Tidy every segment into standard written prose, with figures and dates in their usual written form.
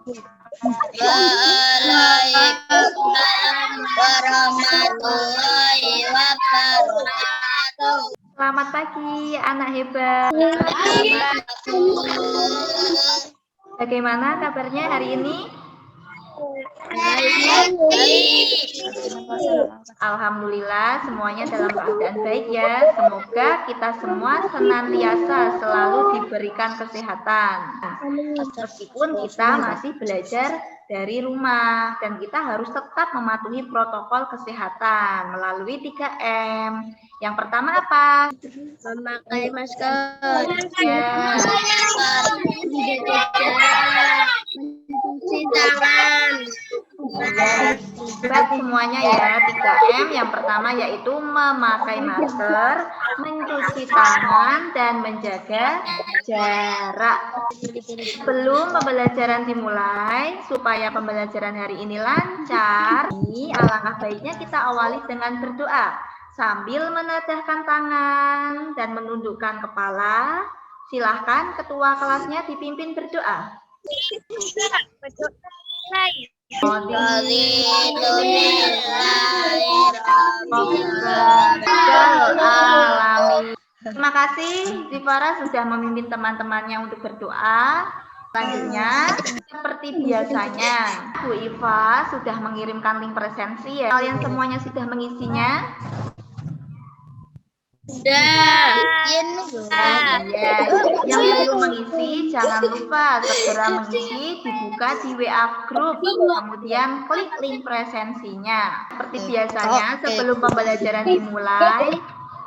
Waalaikumsalam warahmatullahi wabarakatuh. Selamat pagi, anak hebat. Bagaimana kabarnya hari ini? Alhamdulillah semuanya dalam keadaan baik ya. Semoga kita semua senantiasa selalu diberikan kesehatan. Meskipun kita masih belajar dari rumah dan kita harus tetap mematuhi protokol kesehatan melalui 3M. Yang pertama apa? Memakai masker. Ya. Mencuci tangan. Hebat semuanya ya, 3M. Yang pertama yaitu memakai masker, mencuci tangan, dan menjaga jarak. Sebelum pembelajaran dimulai, supaya pembelajaran hari ini lancar, alangkah baiknya kita awali dengan berdoa. Sambil menadahkan tangan dan menundukkan kepala, silahkan ketua kelasnya dipimpin berdoa. Terima kasih Zifara sudah memimpin teman-temannya untuk berdoa. Selanjutnya, seperti biasanya, Bu Iva sudah mengirimkan link presensi ya. Kalian semuanya sudah mengisinya? Sudah. Ya, yang belum mengisi jangan lupa segera mengisi, dibuka di WA grup, kemudian klik link presensinya. Seperti biasanya sebelum pembelajaran dimulai,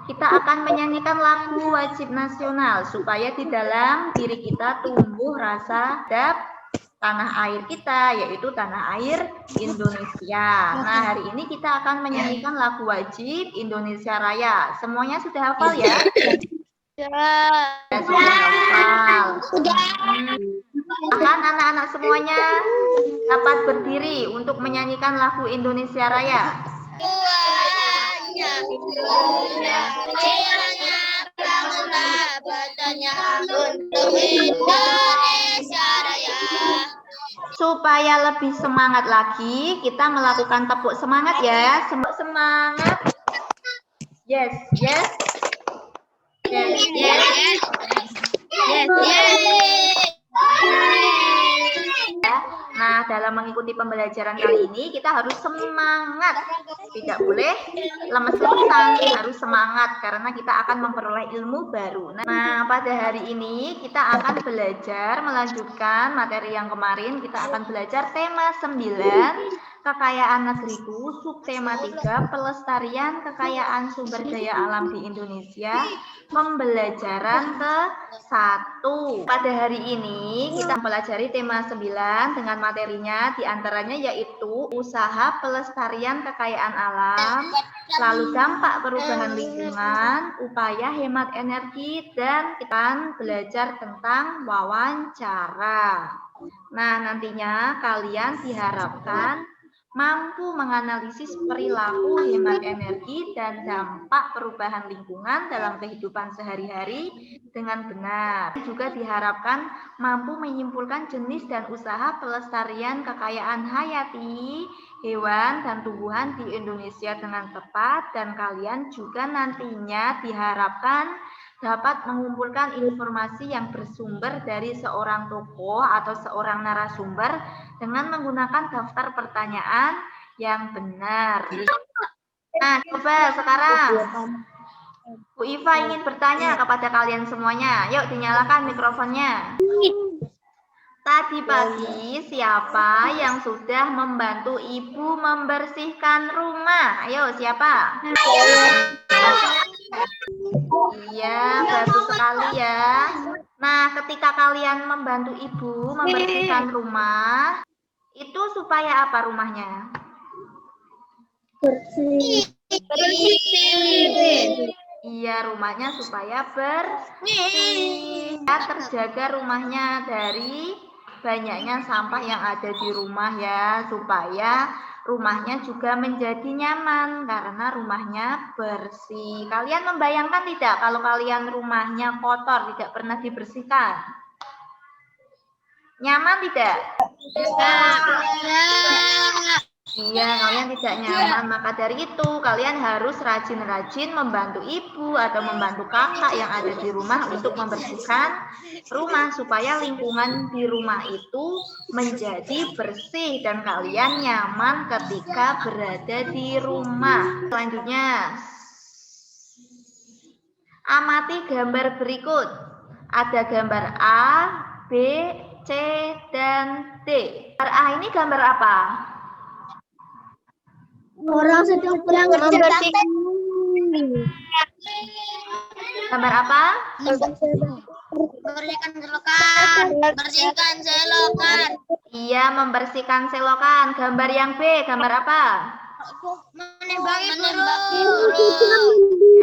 kita akan menyanyikan lagu wajib nasional supaya di dalam diri kita tumbuh rasa terhadap tanah air kita, yaitu tanah air Indonesia. Nah, hari ini kita akan menyanyikan lagu wajib Indonesia Raya. Semuanya sudah hafal ya? Sudah hafal. Silahkan anak-anak semuanya dapat berdiri untuk menyanyikan lagu Indonesia Raya. Supaya lebih semangat lagi, kita melakukan tepuk semangat ya. Semangat. Yes, yes. Yes, yes. Yes, yes. Nah, dalam mengikuti pembelajaran kali ini kita harus semangat, tidak boleh lemes-lemesan, harus semangat karena kita akan memperoleh ilmu baru. Nah, pada hari ini kita akan belajar melanjutkan materi yang kemarin. Kita akan belajar tema 9, kekayaan negeriku, subtema 3, pelestarian kekayaan sumber daya alam di Indonesia, pembelajaran ke-1. Pada hari ini kita mempelajari tema 9 dengan materinya diantaranya yaitu usaha pelestarian kekayaan alam, lalu dampak perubahan lingkungan, upaya hemat energi, dan kita akan belajar tentang wawancara. Nah, nantinya kalian diharapkan mampu menganalisis perilaku hemat energi dan dampak perubahan lingkungan dalam kehidupan sehari-hari dengan benar. Juga diharapkan mampu menyimpulkan jenis dan usaha pelestarian kekayaan hayati, hewan, dan tumbuhan di Indonesia dengan tepat, dan kalian juga nantinya diharapkan dapat mengumpulkan informasi yang bersumber dari seorang tokoh atau seorang narasumber dengan menggunakan daftar pertanyaan yang benar. Nah, coba sekarang Bu Iva ingin bertanya kepada kalian semuanya. Yuk, dinyalakan mikrofonnya. Tadi pagi siapa yang sudah membantu ibu membersihkan rumah? Ayo, siapa? Iya, bagus sekali ya. Nah, ketika kalian membantu ibu membersihkan rumah, itu supaya apa rumahnya? Bersih. Iya, rumahnya supaya bersih. Ya, terjaga rumahnya dari banyaknya sampah yang ada di rumah ya, supaya rumahnya juga menjadi nyaman karena rumahnya bersih. Kalian membayangkan tidak kalau kalian rumahnya kotor, tidak pernah dibersihkan? Nyaman tidak? Ya. Iya, kalian tidak nyaman. Maka dari itu, kalian harus rajin-rajin membantu ibu atau membantu kakak yang ada di rumah untuk membersihkan rumah supaya lingkungan di rumah itu menjadi bersih dan kalian nyaman ketika berada di rumah. Selanjutnya, amati gambar berikut. Ada gambar A, B, C, dan D. Gambar A ini gambar apa? Orang sedang membersihkan. Gambar apa? Bersihkan selokan. Bersihkan selokan. Iya, membersihkan selokan. Gambar yang B, gambar apa? Menembaki burung.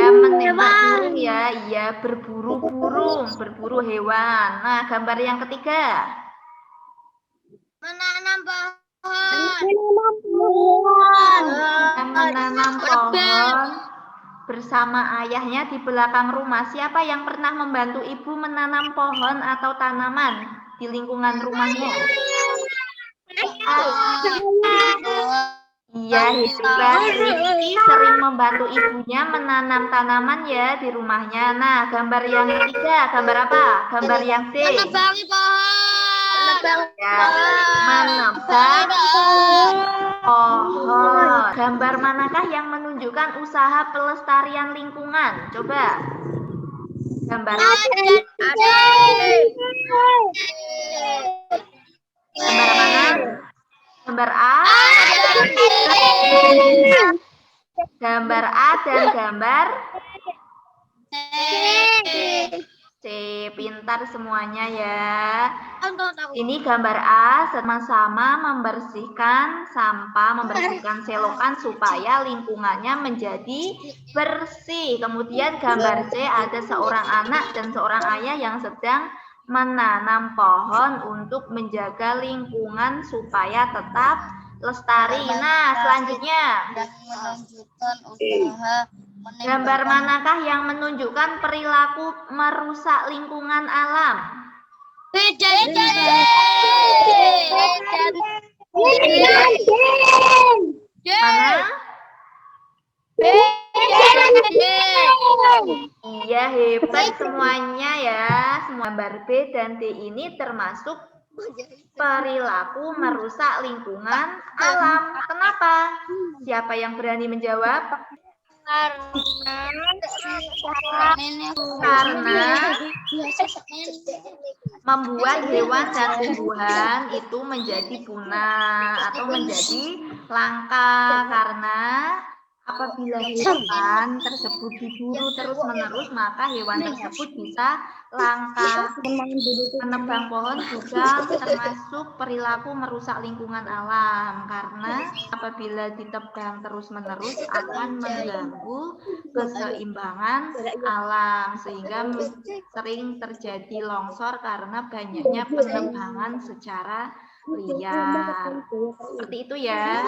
Ya, menembak burung ya. Iya, berburu burung, berburu hewan. Nah, gambar yang ketiga. Menanam pohon. Menanam pohon bersama ayahnya di belakang rumah. Siapa yang pernah membantu ibu menanam pohon atau tanaman di lingkungan rumahnya? Iya, hebat. Rifki sering membantu ibunya menanam tanaman ya di rumahnya. Nah, gambar yang ketiga, gambar apa? Gambar yang C. Menebangi pohon. Ya, menebang pohon. Gambar manakah yang menunjukkan usaha pelestarian lingkungan? Coba. Gambar gambar mana? Gambar A. Gambar A dan gambar C. Pintar semuanya ya. Ini gambar A sama-sama membersihkan sampah, membersihkan selokan supaya lingkungannya menjadi bersih. Kemudian gambar C ada seorang anak dan seorang ayah yang sedang menanam pohon untuk menjaga lingkungan supaya tetap lestari. Nah, selanjutnya. Gambar manakah yang menunjukkan perilaku merusak lingkungan alam? Mana? Iya, hebat semuanya ya. Semua gambar B dan D ini termasuk perilaku merusak lingkungan alam. Kenapa? Siapa yang berani menjawab? Karena membuat hewan dan tumbuhan itu menjadi punah atau menjadi langka karena apabila hewan tersebut diburu terus-menerus maka hewan tersebut bisa langka. Menebang pohon juga termasuk perilaku merusak lingkungan alam karena apabila ditebang terus-menerus akan mengganggu keseimbangan alam sehingga sering terjadi longsor karena banyaknya penebangan secara liar. Seperti itu ya.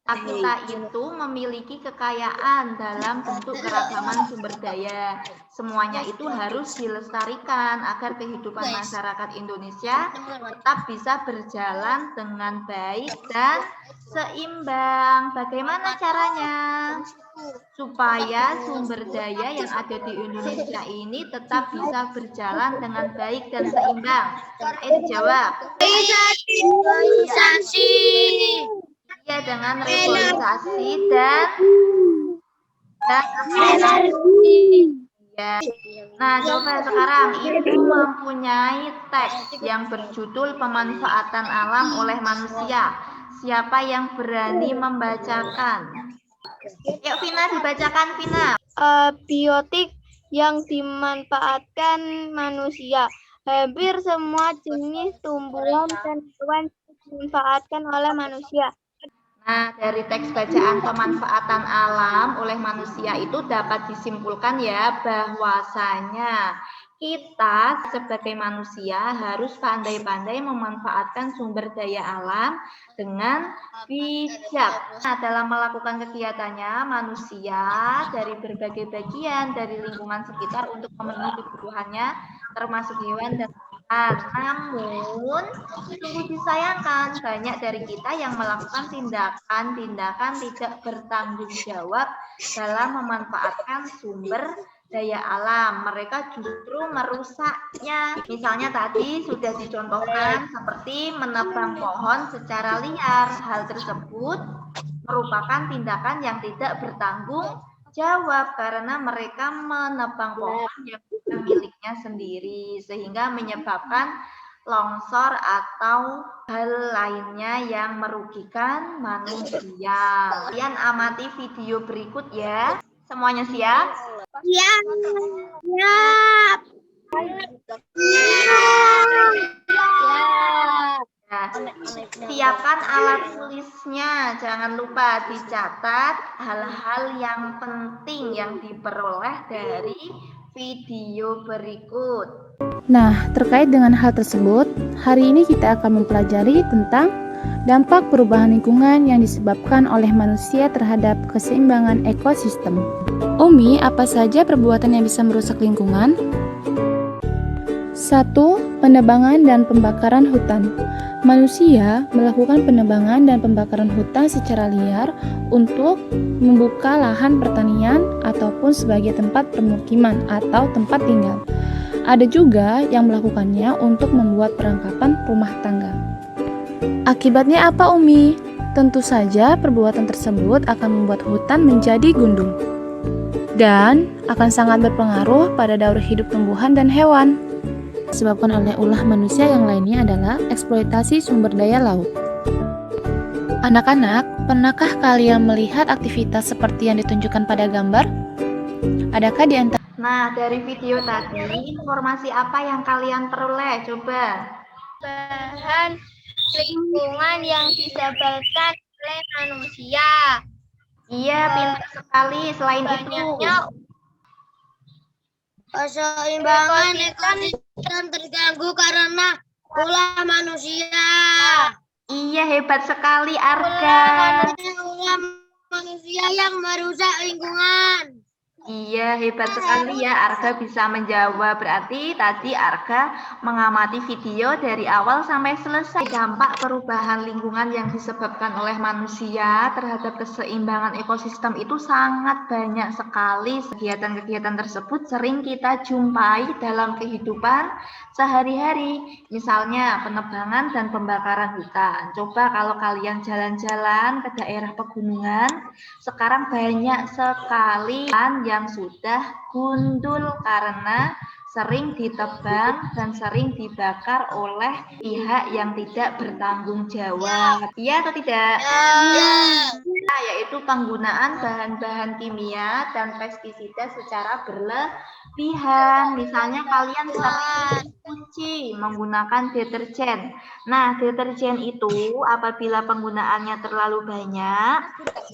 Kita itu memiliki kekayaan dalam bentuk keragaman sumber daya. Semuanya itu harus dilestarikan agar kehidupan masyarakat Indonesia tetap bisa berjalan dengan baik dan seimbang. Bagaimana caranya? Supaya sumber daya yang ada di Indonesia ini tetap bisa berjalan dengan baik dan seimbang. Dijawab. Revitalisasi. Ya, dengan reboisasi dan ya. Nah, coba sekarang Ibu mempunyai teks yang berjudul Pemanfaatan Alam oleh Manusia. Siapa yang berani membacakan? Yuk Vina, dibacakan Vina. Biotik yang dimanfaatkan manusia. Hampir semua jenis tumbuhan dan hewan dimanfaatkan oleh manusia. Nah, dari teks bacaan pemanfaatan alam oleh manusia itu dapat disimpulkan ya bahwasanya Kita sebagai manusia harus pandai-pandai memanfaatkan sumber daya alam dengan bijak. Nah, dalam melakukan kegiatannya, manusia dari berbagai bagian dari lingkungan sekitar untuk memenuhi kebutuhannya, termasuk hewan dan ikan. Namun, sungguh disayangkan banyak dari kita yang melakukan tindakan-tindakan tidak bertanggung jawab dalam memanfaatkan sumber daya alam. Mereka justru merusaknya. Misalnya tadi sudah dicontohkan seperti menebang pohon secara liar. Hal tersebut merupakan tindakan yang tidak bertanggung jawab karena mereka menebang pohon yang bukan miliknya sendiri sehingga menyebabkan longsor atau hal lainnya yang merugikan manusia. Kalian amati video berikut ya. Semuanya siap? Siap. Siap. Nah, siapkan alat tulisnya. Jangan lupa dicatat hal-hal yang penting yang diperoleh dari video berikut. Nah, terkait dengan hal tersebut, hari ini kita akan mempelajari tentang dampak perubahan lingkungan yang disebabkan oleh manusia terhadap keseimbangan ekosistem. Umi, apa saja perbuatan yang bisa merusak lingkungan? 1. Penebangan dan pembakaran hutan. Manusia melakukan penebangan dan pembakaran hutan secara liar untuk membuka lahan pertanian ataupun sebagai tempat permukiman atau tempat tinggal. Ada juga yang melakukannya untuk membuat perlengkapan rumah tangga. Akibatnya apa, Umi? Tentu saja perbuatan tersebut akan membuat hutan menjadi gundul dan akan sangat berpengaruh pada daur hidup tumbuhan dan hewan. Disebabkan oleh ulah manusia yang lainnya adalah eksploitasi sumber daya laut. Anak-anak, pernahkah kalian melihat aktivitas seperti yang ditunjukkan pada gambar? Adakah di antara Nah, dari video tadi, informasi apa yang kalian peroleh? Coba. Bahan lingkungan yang disebabkan oleh manusia. Iya, pintar sekali. Selain itu, Keseimbangan ekosistem terganggu karena ulah manusia. iya hebat sekali Arga. Ulah manusia yang merusak lingkungan. Iya, hebat sekali ya Arga bisa menjawab. Berarti tadi Arga mengamati video dari awal sampai selesai. Dampak perubahan lingkungan yang disebabkan oleh manusia terhadap keseimbangan ekosistem itu sangat banyak sekali. Kegiatan-kegiatan tersebut sering kita jumpai dalam kehidupan sehari-hari. Misalnya penebangan dan pembakaran hutan. Coba kalau kalian jalan-jalan ke daerah pegunungan, sekarang banyak sekali yang sudah gundul karena sering ditebang dan sering dibakar oleh pihak yang tidak bertanggung jawab. Iya atau tidak? Nah, yaitu penggunaan bahan-bahan kimia dan pestisida secara berlebihan. Misalnya kalian sering cuci menggunakan deterjen. Nah, deterjen itu apabila penggunaannya terlalu banyak,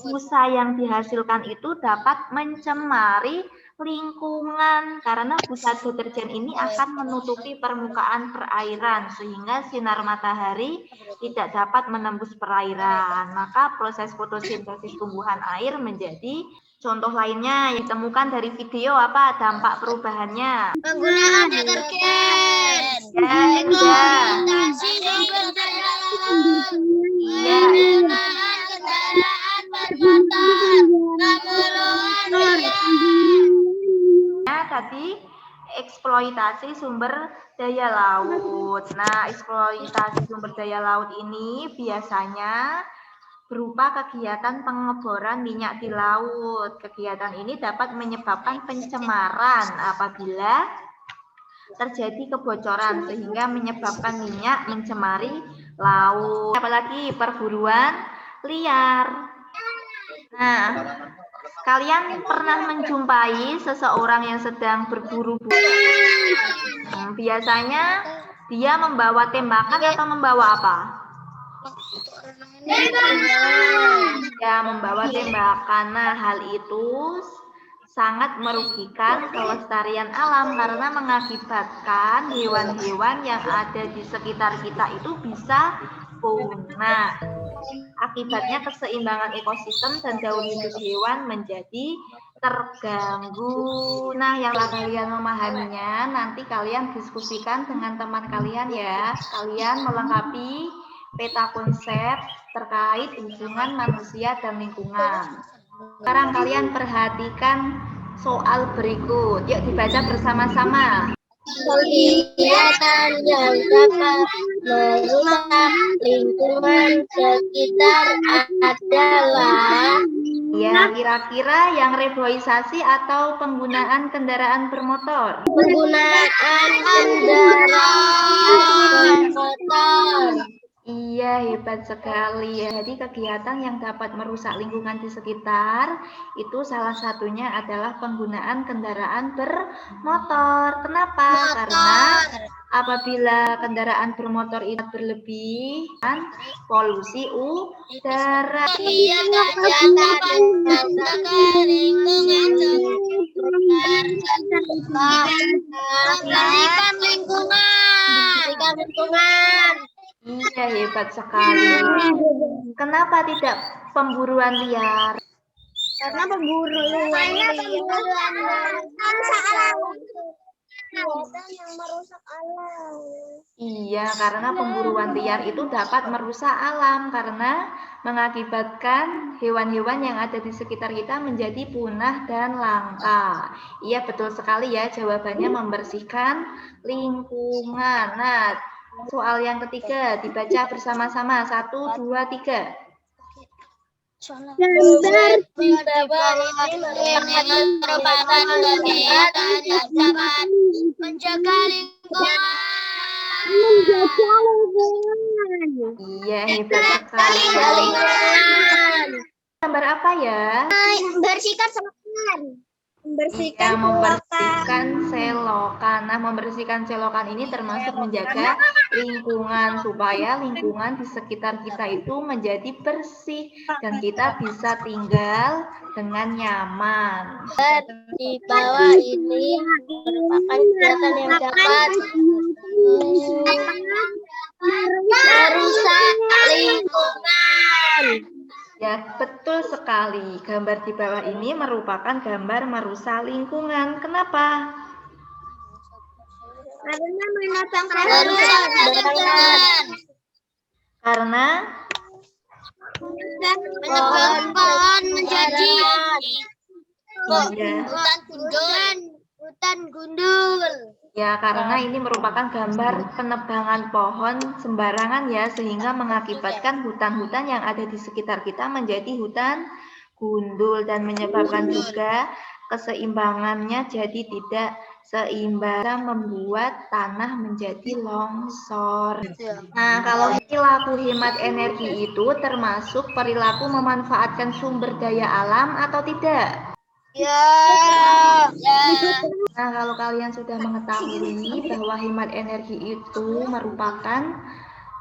busa yang dihasilkan itu dapat mencemari lingkungan karena busa deterjen ini akan menutupi permukaan perairan sehingga sinar matahari tidak dapat menembus perairan. Maka proses fotosintesis tumbuhan air menjadi contoh lainnya yang ditemukan dari video apa dampak perubahannya. Penggunaan deterjen. Eksploitasi sumber daya laut. Iya. Penggunaan kendaraan bermotor. Pemuluhan liar. Tadi eksploitasi sumber daya laut. Nah, eksploitasi sumber daya laut ini biasanya berupa kegiatan pengeboran minyak di laut. Kegiatan ini dapat menyebabkan pencemaran apabila terjadi kebocoran sehingga menyebabkan minyak mencemari laut. Apalagi perburuan liar. Nah, kalian pernah menjumpai seseorang yang sedang berburu-buru? Biasanya dia membawa tembakan atau membawa apa? Ya, membawa tembakan. Nah, hal itu sangat merugikan kelestarian alam karena mengakibatkan hewan-hewan yang ada di sekitar kita itu bisa punah. Akibatnya keseimbangan ekosistem dan daur hidup hewan menjadi terganggu. Nah, yang kalian memahaminya, nanti kalian diskusikan dengan teman kalian ya. Kalian melengkapi peta konsep terkait hubungan manusia dan lingkungan. Sekarang kalian perhatikan soal berikut. Yuk dibaca bersama-sama. Kegiatan yang dapat merusak lingkungan sekitar adalah Ya, kira-kira yang reboisasi atau penggunaan kendaraan bermotor? penggunaan kendaraan bermotor. Iya, hebat sekali ya. Jadi kegiatan yang dapat merusak lingkungan di sekitar itu salah satunya adalah penggunaan kendaraan bermotor. Kenapa? Karena apabila kendaraan bermotor itu berlebihan, polusi udara. Membersihkan lingkungan. Iya, hebat sekali. Kenapa tidak pemburuan liar? Karena pemburuan liar yang merusak alam. Iya, karena pemburuan liar itu dapat merusak alam karena mengakibatkan hewan-hewan yang ada di sekitar kita menjadi punah dan langka. Iya, betul sekali ya, jawabannya membersihkan lingkungan. Nah, soal yang ketiga dibaca bersama-sama. 1, 2, 3. Gambar di bawah ini merupakan kegiatan yang dapat menjaga lingkungan. Iya, hebat sekali. Gambar apa ya? Membersihkan selokan. Iya, membersihkan selokan. Nah, membersihkan selokan ini termasuk menjaga lingkungan supaya lingkungan di sekitar kita itu menjadi bersih dan kita bisa tinggal dengan nyaman. Di bawah ini merupakan kegiatan yang dapat merusak lingkungan. Ya, betul sekali. Gambar di bawah ini merupakan gambar merusak lingkungan. Kenapa? Karena menopang lingkungan. Karena Pohon menjadi iya. hutan gundul. Ya, karena ini merupakan gambar penebangan pohon sembarangan ya, sehingga mengakibatkan hutan-hutan yang ada di sekitar kita menjadi hutan gundul dan menyebabkan juga keseimbangannya jadi tidak seimbang, membuat tanah menjadi longsor. Nah, kalau perilaku hemat energi itu termasuk perilaku memanfaatkan sumber daya alam atau tidak? Ya. Nah, kalau kalian sudah mengetahui bahwa hemat energi itu merupakan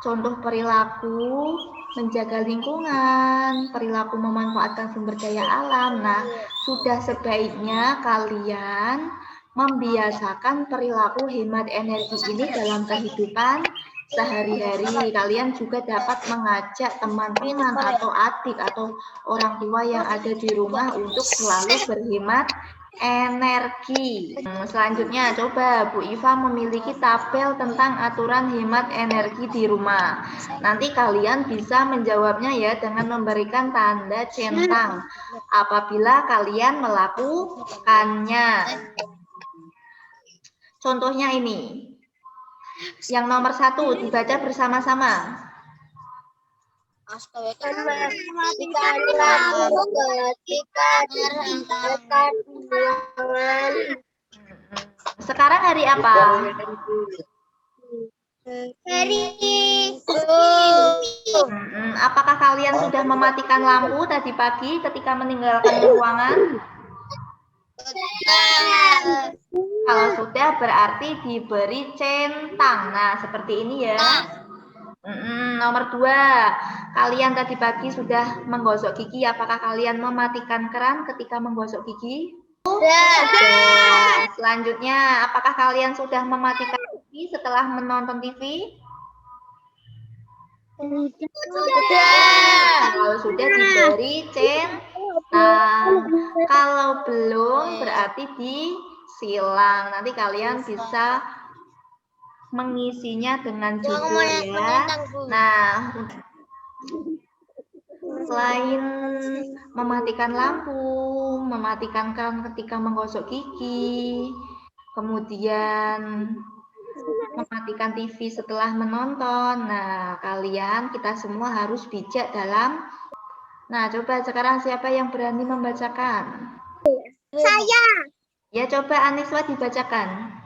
contoh perilaku menjaga lingkungan, perilaku memanfaatkan sumber daya alam. Nah, sudah sebaiknya kalian membiasakan perilaku hemat energi ini dalam kehidupan sehari-hari. Kalian juga dapat mengajak teman-teman atau adik atau orang tua yang ada di rumah untuk selalu berhemat energi. Selanjutnya, coba Bu Iva memiliki tabel tentang aturan hemat energi di rumah. Nanti kalian bisa menjawabnya ya dengan memberikan tanda centang apabila kalian melakukannya. Contohnya ini. Yang nomor 1 dibaca bersama-sama. Sekarang hari apa? Hari Apakah kalian sudah mematikan lampu tadi pagi ketika meninggalkan ruangan? Kalau sudah berarti diberi centang. Nah, seperti ini ya. Nomor 2, kalian tadi pagi sudah menggosok gigi. Apakah kalian mematikan keran ketika menggosok gigi? Sudah. Selanjutnya, apakah kalian sudah mematikan TV setelah menonton TV? Kalau sudah diberi centang. Kalau belum berarti disilang. Nanti kalian bisa mengisinya dengan judul ya. Nah, selain mematikan lampu, mematikan keran ketika menggosok gigi, kemudian mematikan TV setelah menonton. Nah, kita semua harus bijak dalam. Nah, coba sekarang siapa yang berani membacakan? Saya. Ya, coba Aniswa dibacakan.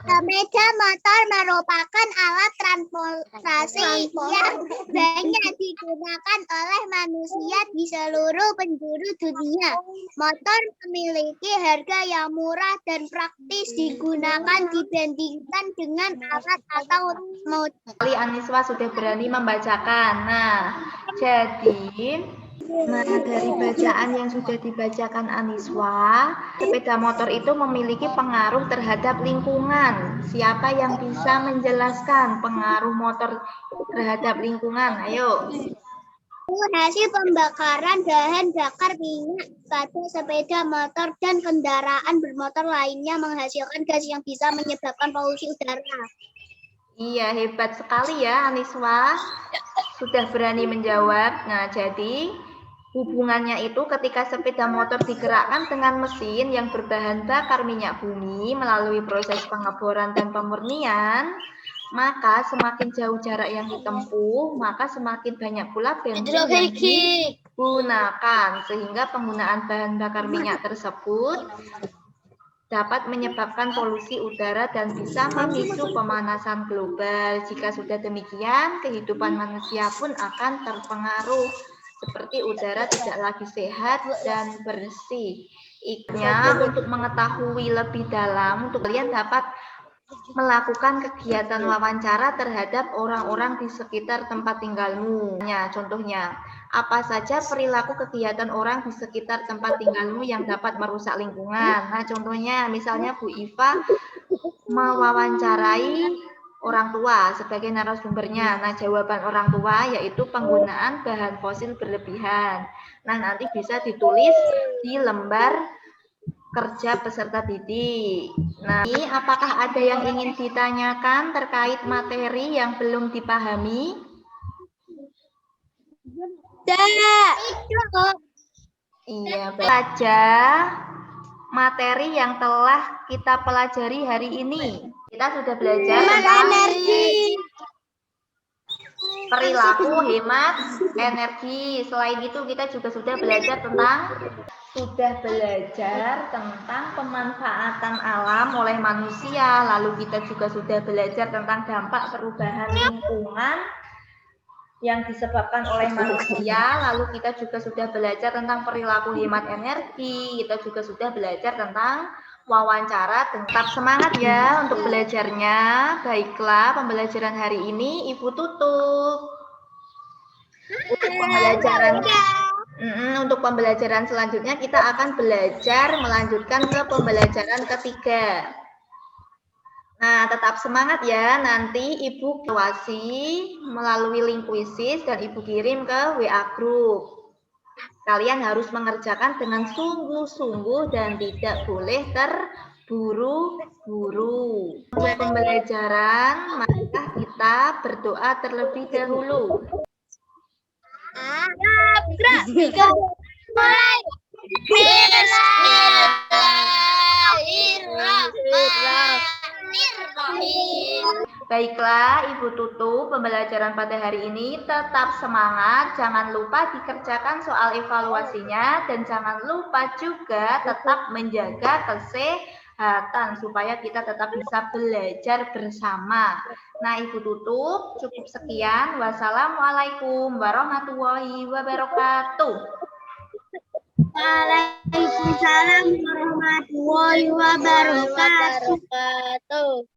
Sepeda motor merupakan alat transportasi yang banyak digunakan oleh manusia di seluruh penjuru dunia. Motor memiliki harga yang murah dan praktis digunakan dibandingkan dengan alat atau motor. Kali Aniswa sudah berani membacakan. Nah, jadi dari bacaan yang sudah dibacakan Aniswa, sepeda motor itu memiliki pengaruh terhadap lingkungan. Siapa yang bisa menjelaskan pengaruh motor terhadap lingkungan? Ayo. Hasil pembakaran bahan bakar minyak pada sepeda motor dan kendaraan bermotor lainnya menghasilkan gas yang bisa menyebabkan polusi udara. Iya, hebat sekali ya Aniswa. Sudah berani menjawab. Nah, jadi hubungannya itu ketika sepeda motor digerakkan dengan mesin yang berbahan bakar minyak bumi melalui proses pengeboran dan pemurnian, maka semakin jauh jarak yang ditempuh, maka semakin banyak pula bensin yang digunakan, sehingga penggunaan bahan bakar minyak tersebut dapat menyebabkan polusi udara dan bisa memicu pemanasan global. Jika sudah demikian, kehidupan manusia pun akan terpengaruh. Seperti udara tidak lagi sehat dan bersih. Untuk mengetahui lebih dalam, untuk kalian dapat melakukan kegiatan wawancara terhadap orang-orang di sekitar tempat tinggalmu. Contohnya, apa saja perilaku kegiatan orang di sekitar tempat tinggalmu yang dapat merusak lingkungan? Nah, contohnya, misalnya Bu Iva mewawancarai orang tua sebagai narasumbernya. Nah, jawaban orang tua yaitu penggunaan bahan fosil berlebihan. Nah, nanti bisa ditulis di lembar kerja peserta didik. Nah, ini apakah ada yang ingin ditanyakan terkait materi yang belum dipahami? Iya, baca materi yang telah kita pelajari hari ini. Kita sudah belajar tentang perilaku hemat energi. Selain itu kita juga sudah belajar tentang pemanfaatan alam oleh manusia. Lalu kita juga sudah belajar tentang dampak perubahan lingkungan yang disebabkan oleh manusia. Lalu kita juga sudah belajar tentang perilaku hemat energi. Kita juga sudah belajar tentang wawancara. Tetap semangat ya untuk belajarnya. Baiklah, pembelajaran hari ini Ibu tutup. Untuk pembelajaran selanjutnya kita akan melanjutkan ke pembelajaran ketiga. Nah, tetap semangat ya. Nanti Ibu evaluasi melalui link kuisis dan Ibu kirim ke WA Group. Kalian harus mengerjakan dengan sungguh-sungguh dan tidak boleh terburu-buru. Untuk pembelajaran, maka kita berdoa terlebih dahulu. Baiklah, Ibu tutup pembelajaran pada hari ini. Tetap semangat, jangan lupa dikerjakan soal evaluasinya, dan jangan lupa juga tetap menjaga kesehatan supaya kita tetap bisa belajar bersama. Nah, Ibu tutup, cukup sekian. Wassalamualaikum warahmatullahi wabarakatuh. Waalaikumsalam warahmatullahi wabarakatuh.